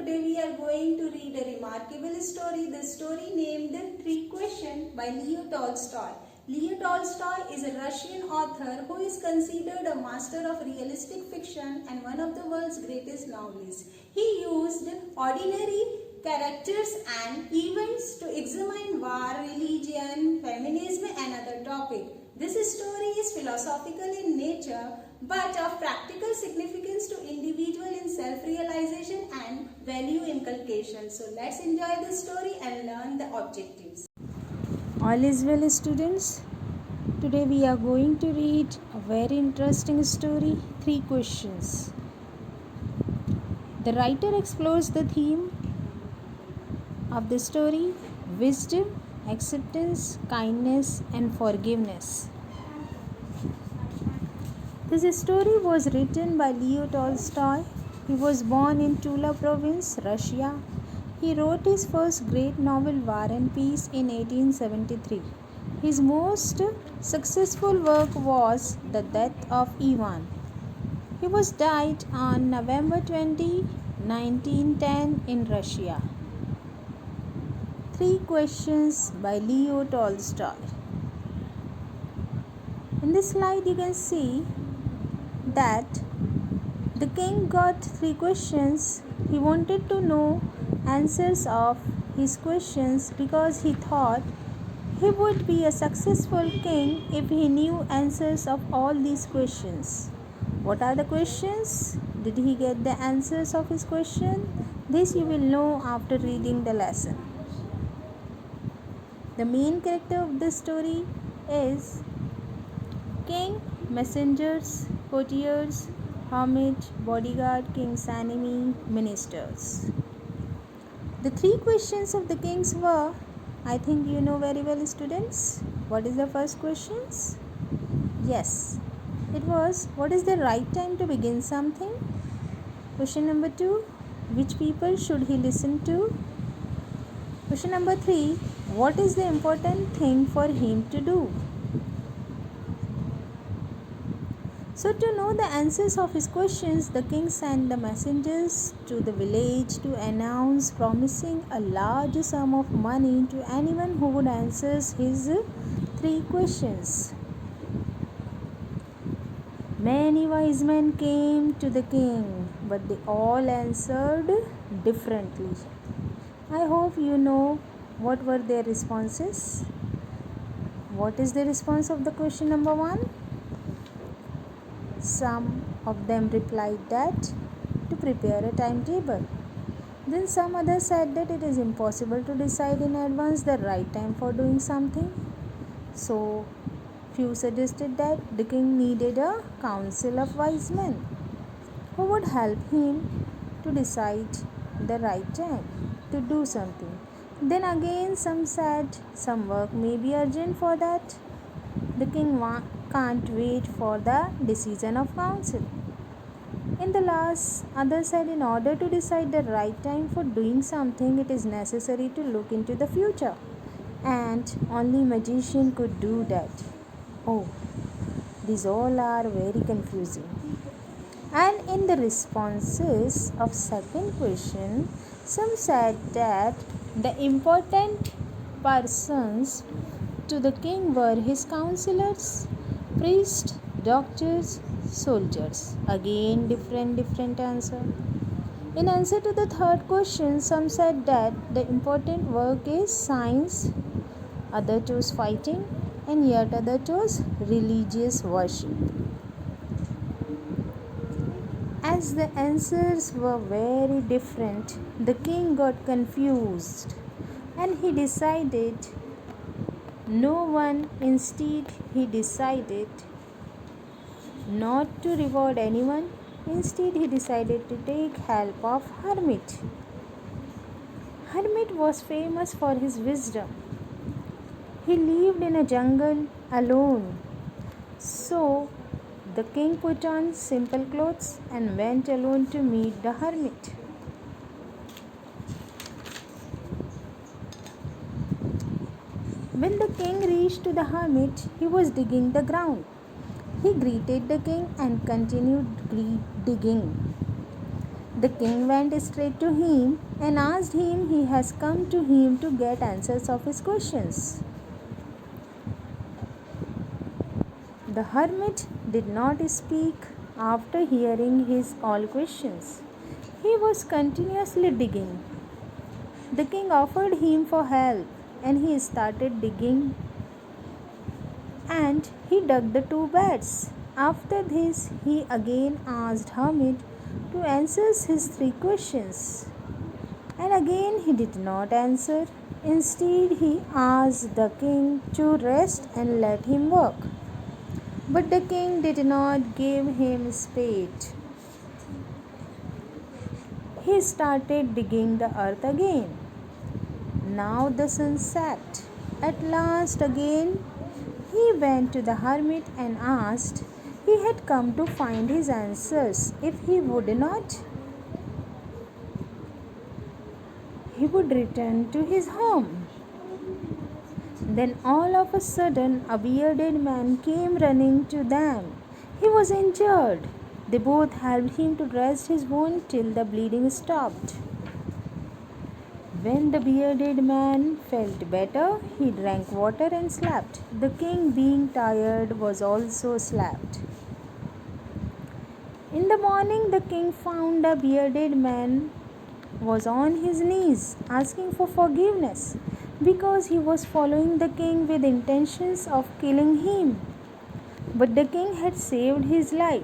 today we are going to read a remarkable story. The story named Three Questions by Leo Tolstoy. Leo Tolstoy is a Russian author who is considered a master of realistic fiction and one of the world's greatest novelists. He used ordinary characters and events to examine war, religion, feminism and other topics. This story is philosophical in nature but of practical significance to individual in self-realization and value inculcation. So let's enjoy the story and learn the objectives. All is well, students. Today we are going to read a very interesting story, Three Questions. The writer explores the theme of the story: wisdom, acceptance, kindness and forgiveness. This story was written by Leo Tolstoy. He was born in Tula province, Russia. He wrote his first great novel War and Peace in 1873. His most successful work was The Death of Ivan. He was died on November 20, 1910 in Russia. Three Questions by Leo Tolstoy. In this slide you can see that the king got three questions. He wanted to know answers of his questions because he thought he would be a successful king if he knew answers of all these questions. What are the questions? Did he get the answers of his question? This you will know after reading the lesson. The main character of the story is king, messengers, courtiers, hermit, bodyguard, king's enemy, ministers. The three questions of the kings were, I think you know very well, students. What is the first questions? Yes, it was, what is the right time to begin something? Question number 2, which people should he listen to? Question number 3, what is the important thing for him to do? So to know the answers of his questions, the king sent the messengers to the village to announce promising a large sum of money to anyone who would answer his three questions. Many wise men came to the king, but they all answered differently. I hope you know what were their responses. What is the response of the question number 1? Some of them replied that to prepare a timetable. Then some others said that it is impossible to decide in advance the right time for doing something. So few suggested that the king needed a council of wise men who would help him to decide the right time to do something. Then again some said some work may be urgent, for that the king can't wait for the decision of council. In the last, others said in order to decide the right time for doing something, it is necessary to look into the future, and only magician could do that. Oh, these all are very confusing. And in the responses of second question, some said that the important persons to the king were his counselors, priests, doctors, soldiers. Again different answer. In answer to the third question, some said that the important work is science, other chose fighting, and yet other chose religious worship. As the answers were very different, the king got confused and he decided no one. Instead, he decided not to reward anyone. Instead, he decided to take help of hermit. Hermit was famous for his wisdom. He lived in a jungle alone. So, the king put on simple clothes and went alone to meet the hermit. When the king reached to the hermit, he was digging the ground. He greeted the king and continued digging. The king went straight to him and asked him he has come to him to get answers of his questions. The hermit did not speak after hearing his all questions. He was continuously digging. The king offered him for help and he started digging and he dug the two beds. After this, he again asked hermit to answer his three questions. And again he did not answer. Instead, he asked the king to rest and let him work. But the king did not give him spade. He started digging the earth again. Now the sun set. At last again he went to the hermit and asked. He had come to find his answers. If he would not, he would return to his home. Then all of a sudden a bearded man came running to them. He was injured. They both helped him to dress his wound till the bleeding stopped. When the bearded man felt better, he drank water and slept. The king, being tired, was also slept. In the morning, the king found a bearded man was on his knees asking for forgiveness because he was following the king with intentions of killing him. But the king had saved his life.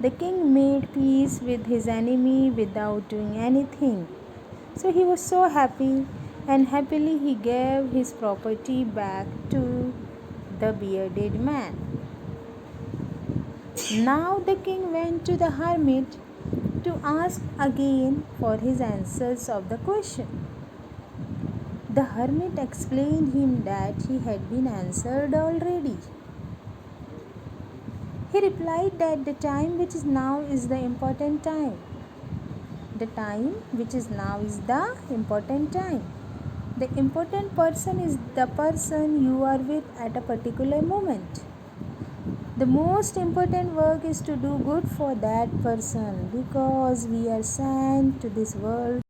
The king made peace with his enemy without doing anything. So he was so happy, and happily he gave his property back to the bearded man. Now the king went to the hermit to ask again for his answers of the question. The hermit explained him that he had been answered already. He replied that the time which is now is the important time. The time which is now is the important time. The important person is the person you are with at a particular moment. The most important work is to do good for that person because we are sent to this world